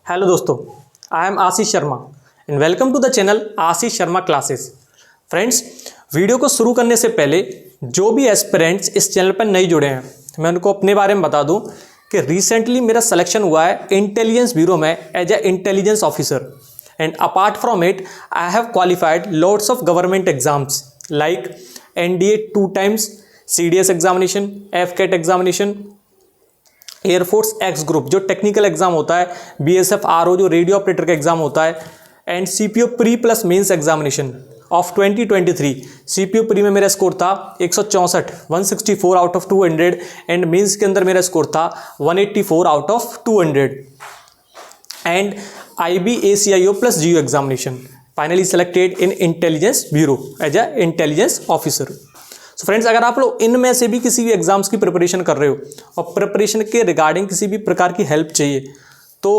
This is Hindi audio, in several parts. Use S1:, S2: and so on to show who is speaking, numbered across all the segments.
S1: हेलो दोस्तों, I am Ashish Sharma and welcome to the channel Ashish Sharma classes. Friends, video को शुरू करने से पहले जो भी एस्पिरेंट्स इस चैनल पर नए जुड़े हैं, मैं उनको अपने बारे में बता दूं कि रिसेंटली मेरा सिलेक्शन हुआ है इंटेलिजेंस ब्यूरो में as a intelligence officer and apart from it I have qualified lots of government exams like NDA 2 times, CDS examination, FCAT examination, air force X group जो टेक्निकल एग्जाम होता है, BSF RO जो रेडियो ऑपरेटर का एग्जाम होता है, and CPO pre plus mains examination of 2023। CPO pre में मेरा स्कोर था 164 164 आउट ऑफ 200 एंड मेंस के अंदर मेरा स्कोर था 184 out of 200 and IB ACIO plus GU examination finally selected in intelligence bureau as a intelligence officer. So friends, अगर आप लोग इनमें से भी किसी भी एग्जाम्स की प्रिपरेशन कर रहे हो और प्रिपरेशन के रिगार्डिंग किसी भी प्रकार की हेल्प चाहिए तो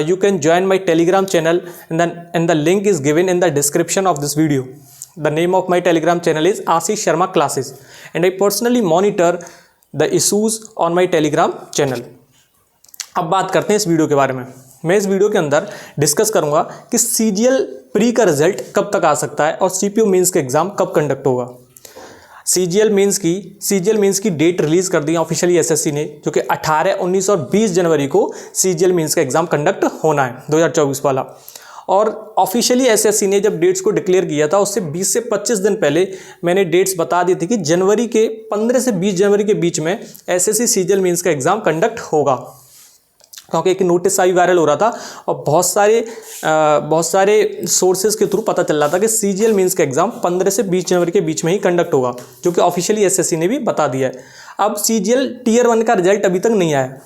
S1: you can join my Telegram channel and the link is given in the description of this video. The name of my Telegram channel is Ashish Sharma classes and I personally monitor the issues on my Telegram channel. अब बात करते हैं इस वीडियो के बारे में। मैं इस वीडियो के अंदर डिस्कस करूंगा कि CGL प्री का रिजल्ट कब तक आ सकता है और CPO मेंस का एग्जाम कब कंडक्ट होगा। CGL मेंस की डेट रिलीज कर दी ऑफिशियली SSC ने, जो कि 18, 19 और 20 जनवरी को CGL मेंस का एग्जाम कंडक्ट होना है 2024 वाला। और ऑफिशियली SSC ने जब डेट्स को डिक्लेयर किया था उससे 20 से 25 दिन पहले मैंने डेट्स बता दी थी कि जनवरी के 15 से 20 जनवरी के बीच में SSC CGL मेंस का एग्जाम कंडक्ट होगा, क्योंकि एक नोटिस आई वायरल हो रहा था और बहुत सारे सोर्सेज के थ्रू पता चल रहा था कि CGL मेंस का एग्जाम 15 से 20 जनवरी के बीच में ही कंडक्ट होगा, जो कि ऑफिशियली SSC ने भी बता दिया है। अब CGL टीयर 1 का रिजल्ट अभी तक नहीं आया।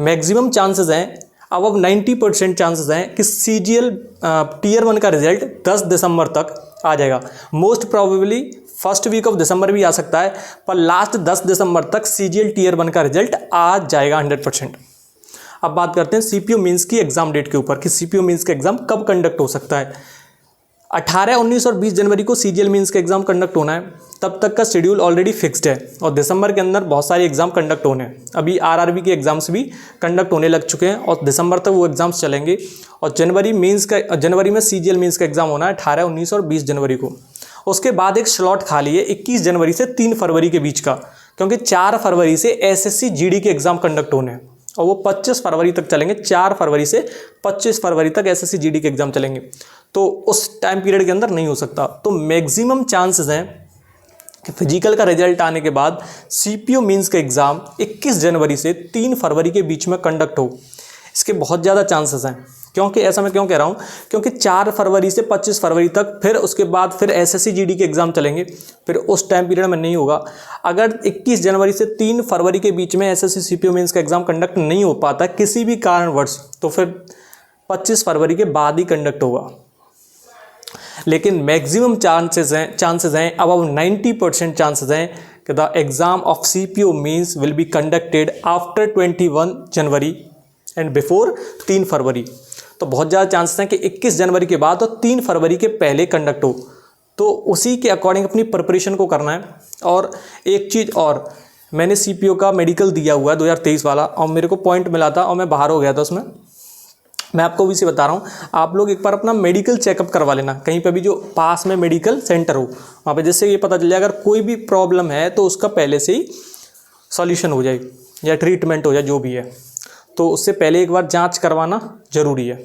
S1: मैक्सिमम चांसेस हैं, अब 90% चांसेस हैं कि CGL टीयर 1 का रिजल्ट 10 दिसंबर तक आ जाएगा। Most probably first week of December भी आ सकता है, पर लास्ट 10 दिसंबर तक CGL टीयर 1 का रिजल्ट आ जाएगा 100%। अब बात करते हैं CPO मेंस की एग्जाम डेट के ऊपर कि CPO मेंस का एग्जाम कब कंडक्ट हो सकता है। 18, 19 और 20 जनवरी को CGL मेंस का एग्जाम कंडक्ट होना है, तब तक का शेड्यूल ऑलरेडी फिक्स्ड है और दिसंबर के अंदर बहुत सारे एग्जाम कंडक्ट होने हैं। अभी RRB के एग्जाम्स भी कंडक्ट होने लग चुके हैं और दिसंबर तक वो एग्जाम्स चलेंगे और जनवरी में CGL मेंस का एग्जाम होना है 18, 19 और 20 जनवरी को। उसके बाद एक स्लॉट खाली है 21 जनवरी से 3 फरवरी के बीच का, क्योंकि 4 फरवरी से SSC GD के एग्जाम कंडक्ट होने हैं और वो 25 फरवरी तक चलेंगे। 4 फरवरी से 25 फरवरी तक SSC GD के एग्जाम चलेंगे, तो उस टाइम पीरियड के अंदर नहीं हो सकता। तो मैक्सिमम चांसेस हैं कि फिजिकल का रिजल्ट आने के बाद CPO मेंस का एग्जाम 21 जनवरी से 3 फरवरी के बीच में कंडक्ट हो। इसके बहुत ज़्यादा चांसेस हैं। क्योंकि ऐसा मैं क्यों कह रहा हूँ, क्योंकि 4 फरवरी से 25 फरवरी तक फिर उसके बाद फिर SSC GD के एग्ज़ाम चलेंगे, फिर उस टाइम पीरियड में नहीं होगा। अगर 21 जनवरी से 3 फरवरी के बीच में SSC CPO मेंस का एग्ज़ाम कंडक्ट नहीं हो पाता किसी भी कारणवश, तो फिर 25 फरवरी के बाद ही कंडक्ट होगा। लेकिन मैक्सिमम चांसेस हैं अबाउट 90% चांसेस हैं कि the exam of CPO mains will be conducted after 21 January and before 3 February. तो बहुत ज़्यादा चांसेस हैं कि 21 जनवरी के बाद और 3 फरवरी के पहले कंडक्ट हो, तो उसी के अकॉर्डिंग अपनी प्रिपरेशन को करना है। और एक चीज़ और, मैंने CPO का मेडिकल दिया हुआ है 2023 वाला और मेरे को पॉइंट मिला था और मैं बाहर हो गया था उसमें। मैं आपको भी से बता रहा हूँ, आप लोग एक बार अपना मेडिकल चेकअप करवा लेना कहीं पर भी जो पास में मेडिकल सेंटर हो वहाँ पर, जिससे ये पता चल जाए अगर कोई भी प्रॉब्लम है तो उसका पहले से ही सॉल्यूशन हो जाए या ट्रीटमेंट हो जाए, जो भी है। तो उससे पहले एक बार जांच करवाना ज़रूरी है।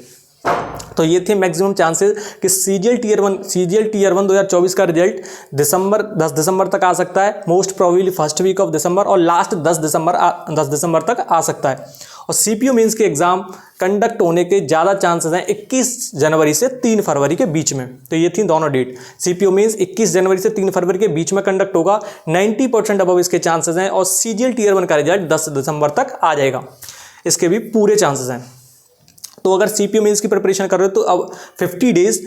S1: तो ये थे मैक्सिमम चांसेस कि CGL टीयर 1 2024 का रिजल्ट 10 दिसंबर तक आ सकता है, most probably first week of December, और लास्ट 10 दिसंबर तक आ सकता है। और CPO मेंस के एग्ज़ाम कंडक्ट होने के ज़्यादा चांसेस हैं 21 जनवरी से 3 फरवरी के बीच में। तो ये थी दोनों डेट। CPO मेंस 21 जनवरी से 3 फरवरी के बीच में कंडक्ट होगा, 90% अबव इसके चांसेस हैं। और CGL टीयर 1 का रिजल्ट 10 दिसंबर तक आ जाएगा, इसके भी पूरे चांसेस हैं। तो अगर CPO मेंस की प्रिपरेशन कर रहे हो तो अब 50 डेज़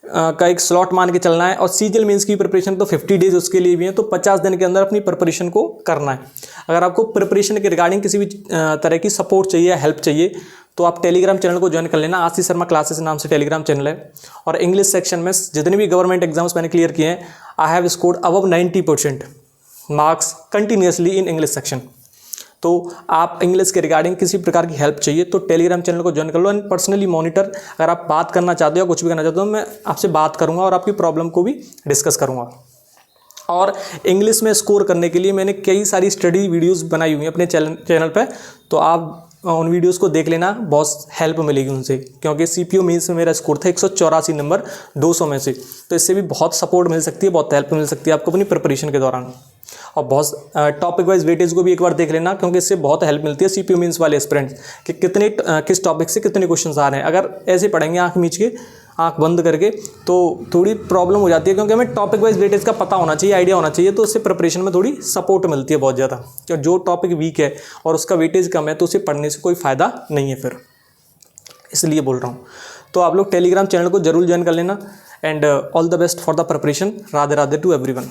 S1: का एक स्लॉट मान के चलना है, और CGL मेंस की प्रिपरेशन तो 50 डेज़ उसके लिए भी हैं, तो 50 दिन के अंदर अपनी प्रिपरेशन को करना है। अगर आपको प्रिपरेशन के रिगार्डिंग किसी भी तरह की सपोर्ट चाहिए, हेल्प चाहिए, तो आप टेलीग्राम चैनल को ज्वाइन कर लेना। आशीष शर्मा क्लासेस नाम से टेलीग्राम चैनल है। और इंग्लिश सेक्शन में जितने भी गवर्नमेंट एग्जाम्स मैंने क्लियर किए हैं, I have scored above 90% marks continuously in English section. तो आप इंग्लिश के रिगार्डिंग किसी प्रकार की हेल्प चाहिए तो टेलीग्राम चैनल को ज्वाइन कर लो एंड पर्सनली मॉनिटर अगर आप बात करना चाहते हो कुछ भी करना चाहते हो मैं आपसे बात करूँगा और आपकी प्रॉब्लम को भी डिस्कस करूँगा। और इंग्लिश में स्कोर करने के लिए मैंने कई सारी स्टडी वीडियोस बनाई हुई हैं अपने चैनल पे, तो आप उन वीडियोस को देख लेना, बहुत हेल्प मिलेगी उनसे। क्योंकि CPO मेंस में मेरा स्कोर था 184 नंबर 200 में से, तो इससे भी बहुत सपोर्ट मिल सकती है, बहुत हेल्प मिल सकती है आपको अपनी प्रिपरेशन के दौरान। और बहुत टॉपिक वाइज वेटेज को भी एक बार देख लेना, क्योंकि इससे बहुत हेल्प मिलती है CPO मेंस वाले एस्पिरेंट्स कि किस टॉपिक से कितने क्वेश्चन आ रहे हैं। अगर ऐसे पढ़ेंगे आँख मीच के, आँख बंद करके, तो थोड़ी प्रॉब्लम हो जाती है, क्योंकि हमें टॉपिक वाइज वेटेज का पता होना चाहिए, आइडिया होना चाहिए, तो उससे प्रिपरेशन में थोड़ी सपोर्ट मिलती है बहुत ज़्यादा। क्योंकि जो टॉपिक वीक है और उसका वेटेज कम है तो उसे पढ़ने से कोई फ़ायदा नहीं है फिर, इसलिए बोल रहा हूँ। तो आप लोग टेलीग्राम चैनल को जरूर ज्वाइन कर लेना and all the best for the preparation. Radhe Radhe to everyone.